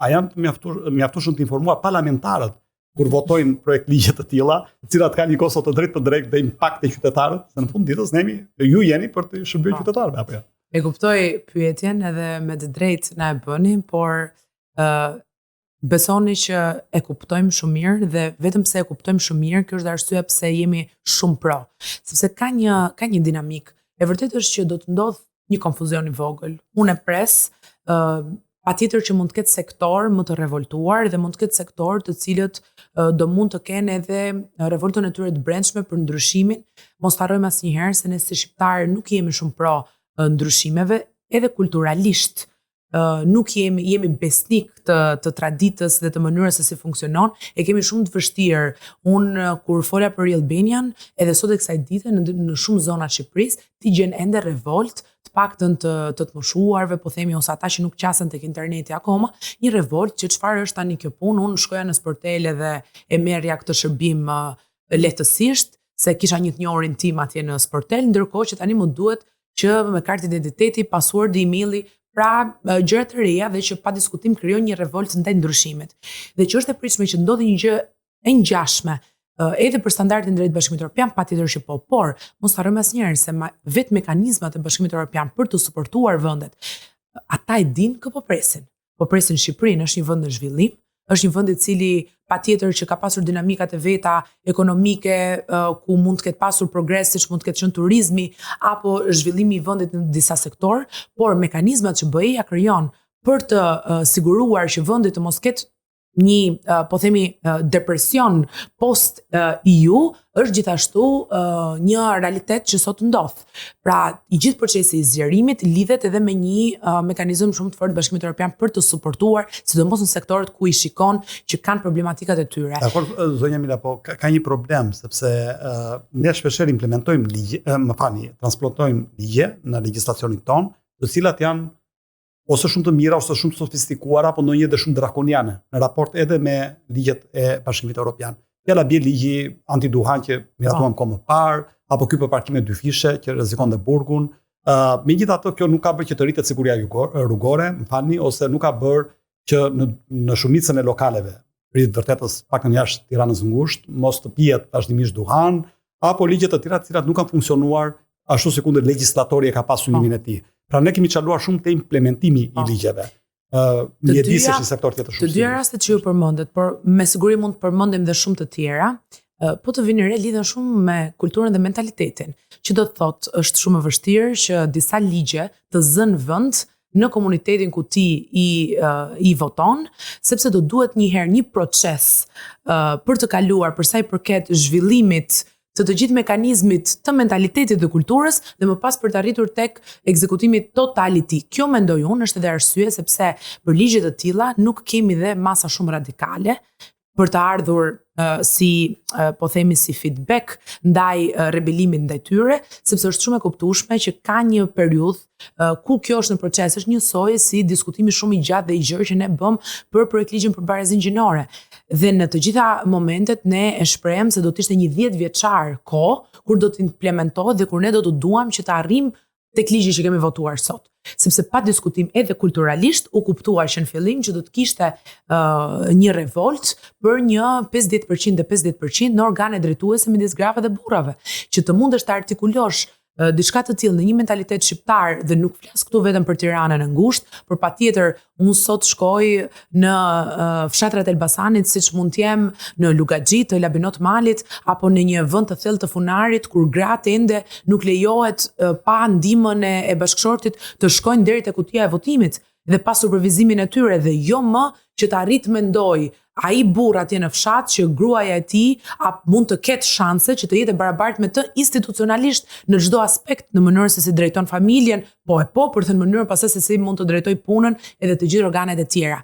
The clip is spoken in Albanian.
a janë mjaftueshëm të informuar parlamentarët kur votojnë projekt ligje të tilla, të cilat kanë një kosto të drejtë për drejt dhe impakt e qytetarët, se në fund ditës ju jeni për të shërbyer qytetarëve apo jo? E kuptoj pyetjen edhe me të drejtë na e bëni, por besoni që e kuptojmë shumë mirë dhe vetëm pse e kuptojmë shumë mirë, kjo është arsyeja pse jemi shumë pro. Sepse ka një dinamik. E vërtetë është që do të ndodh një konfuzion i vogël. Unë e pres patjetër që mund të ketë sektor më të revoltuar dhe mund të ketë sektor të cilët do mund të kenë edhe revoltën e tyre të brendshme për ndryshimin. Mos harrojmë asnjëherë se ne si shqiptarë nuk jemi shumë pro ndryshimeve, edhe kulturalisht. Nuk jemi besnik të traditës dhe të mënyrës se si funksionon, e kemi shumë të vështirë. Unë kur folja për Albanian, edhe sot e kësaj dite në shumë zona të Shqipërisë, ti gjen ende revolt, të paktën të moshuarve, po themi, ose ata që nuk qasen tek interneti akoma, një revolt që çfarë është tani kjo punë. Unë shkoja në sportele dhe e merrja këtë shërbim lehtësisht, se kisha një të njohurin tim atje në sportel, ndërkohë që tani më duhet që me kartë identiteti, password, emaili, pra gjëra të reja dhe që pa diskutim krijon një revolt ndaj ndryshimit. Dhe që është e pritshme që ndodhi një gjë e ngjashme edhe për standardin drejt Bashkimit Evropian, patjetër që po, por mos harrojmë asnjëherë se vetë mekanizmat e Bashkimit Evropian për të suportuar vendet, ata e dinë kë po presin. Po presin Shqipërinë, është një vend në zhvillim, është një vend i cili patjetër që ka pasur dinamikat e veta ekonomike, ku mund të ketë pasur progres, siç mund të ketë qenë turizmi apo zhvillimi i vendit në disa sektor, por mekanizmat që BE-ja krijon për të siguruar që vendi të mos ketë një, po themi, depresion post EU, është gjithashtu një realitet që sot ndodh. Pra, i gjithë procesi i zgjerimit lidhet edhe me një mekanizëm shumë të fortë Bashkimit Evropian për të suportuar, sidomos në sektorët ku i shikon që kanë problematikat e tyre. Dakor, zonja Mila, po ka një problem, sepse ne shpeshherë implementojmë ligje, transplantojmë ligje në legjislacionin ton, të cilat janë ose shumë të mira, ose shumë sofistikuara, apo ndonjëherë shumë drakoniane në raport edhe me ligjet e Bashkimit Evropian. Fjala bie ligji antiduhan që miratuam kohë më parë, apo ky për parkime dy fishe që rrezikon dhe burgun. Megjithatë, kjo nuk ka bërë që të rritet siguria rrugore, më falni, ose nuk ka bërë që në shumicën e lokaleve, rritet vërtetës pakën jashtë Tiranës ngushtë, mos të pihet vazhdimisht duhan, apo ligje të tjera të cilat nuk kanë funksionuar ashtu si kundër legjislatori e ka pasur synimin e tij. Pra ne kemi çaluar shumë te implementimi i ligjeve. Mjedisesh në sektor tjetër shumë. Të dyja rastet që ju përmendet, por me siguri mund të përmendim dhe shumë të tjera, po të vinë re lidhen shumë me kulturën dhe mentalitetin, që do të thotë është shumë e vështirë që disa ligje të zënë vend në komunitetin ku ti i voton, sepse do duhet një proces për të kaluar për sa i përket zhvillimit të gjithë mekanizmit të mentalitetit dhe kulturës dhe më pas për të arritur tek ekzekutimi totality. Kjo mendoj unë është edhe arsye sepse për ligje të tilla nuk kemi dhe masa shumë radikale për të ardhur po themi si feedback ndaj rebelimit ndaj tyre, sepse është shumë e kuptueshme që ka një periudhë ku kjo është në proces, është njësoj si diskutimi shumë i gjatë dhe i gjerë që ne bëm për projekt ligjin për barazinë gjinore. Dhe në të gjitha momentet ne e shprehem se do të ishte një 10 vjeçar kohë kur do të implementohet dhe kur ne do të duam që të arrijmë tek ligji që kemi votuar sot. Sepse pa diskutim edhe kulturalisht u kuptuar që në fillim që do të kishte një revolt për një 50% dhe 50% në organe drejtuese midis grave dhe burrave, që të mundesh të artikulosh diçka të tillë në një mentalitet shqiptar, dhe nuk flas këtu vetëm për Tiranën e ngushtë, por patjetër unë sot shkoj në fshatrat e Elbasanit, siç mund të jem në Lugaxhi të Labinot Malit apo në një vend të thellë të Funarit kur gratë ende nuk lejohet pa ndihmën e bashkëshortit të shkojnë deri te kutia e votimit dhe pa supervizimin e tyre, dhe jo më që të arrit mendoj ai burr atje në fshat që gruaja e tij mund të ketë shanse që të jetë barabartë me të institucionalisht në çdo aspekt, në mënyrën se si drejton familjen, por në mënyrën pastaj se si mund të drejtoj punën edhe të gjithë organet e tjera.